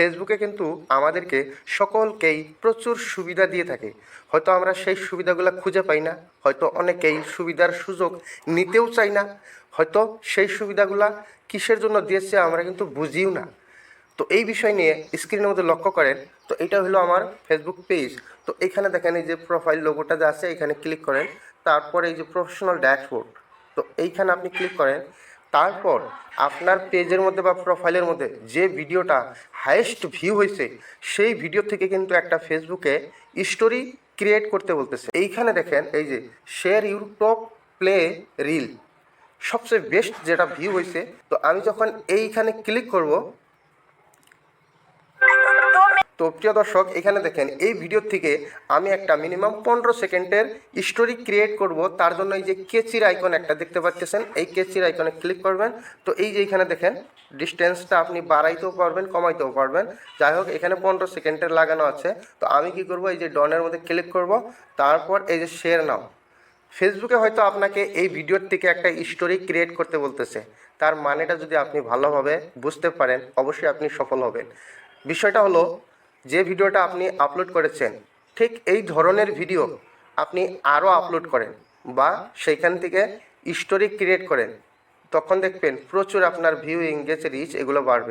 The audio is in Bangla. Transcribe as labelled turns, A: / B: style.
A: ফেসবুকে কিন্তু আমাদেরকে সকলকেই প্রচুর সুবিধা দিয়ে থাকে। হয়তো আমরা সেই সুবিধাগুলো খুঁজে পাই না, হয়তো অনেকেই সুবিধার সুযোগ নিতেও চাই না, হয়তো সেই সুবিধাগুলা কিসের জন্য দিয়েছে আমরা কিন্তু বুঝিও না। তো এই বিষয় নিয়ে স্ক্রিনের মধ্যে লক্ষ্য করেন। তো এটা হলো আমার ফেসবুক পেজ। তো এখানে দেখেন এই যে প্রোফাইল লোগোটা যে আছে এখানে ক্লিক করেন, তারপরে এই যে প্রফেশনাল ড্যাশবোর্ড, তো এইখানে আপনি ক্লিক করেন। তারপর আপনার পেজের মধ্যে বা প্রোফাইলের মধ্যে যে ভিডিওটা হাইয়েস্ট ভিউ হয়েছে সেই ভিডিও থেকে কিন্তু একটা ফেসবুকে স্টোরি ক্রিয়েট করতে বলতেছে। এইখানে দেখেন এই যে share your top play reel, সবচেয়ে বেস্ট যেটা ভিউ হয়েছে। তো আমি যখন এইখানে ক্লিক করব, তো প্রিয় দর্শক এখানে দেখেন এই ভিডিও থেকে আমি একটা মিনিমাম 15 সেকেন্ডের স্টোরি ক্রিয়েট করব। তার জন্য এই যে কেচির আইকন একটা দেখতে পাচ্ছেন, এই কেচির আইকনে ক্লিক করবেন। তো এই যে এখানে দেখেন ডিস্টেন্সটা আপনি বাড়াইতেও পারবেন কমাইতেও পারবেন, যাই হোক এখানে 15 সেকেন্ডের লাগানো আছে। তো আমি কি করব, এই যে ডনের মধ্যে ক্লিক করব, তারপর এই যে শেয়ার নাও। ফেসবুকে হয়তো আপনাকে এই ভিডিওর থেকে একটা স্টোরি ক্রিয়েট করতে বলতেছে, তার মানেটা যদি আপনি ভালোভাবে বুঝতে পারেন অবশ্যই আপনি সফল হবেন। বিষয়টা হলো, যে ভিডিওটা আপনি আপলোড করেছেন ঠিক এই ধরনের ভিডিও আপনি আরও আপলোড করেন বা সেইখান থেকে স্টোরি ক্রিয়েট করেন, তখন দেখবেন প্রচুর আপনার ভিউ, এঙ্গেজ, রিচ এগুলো বাড়বে।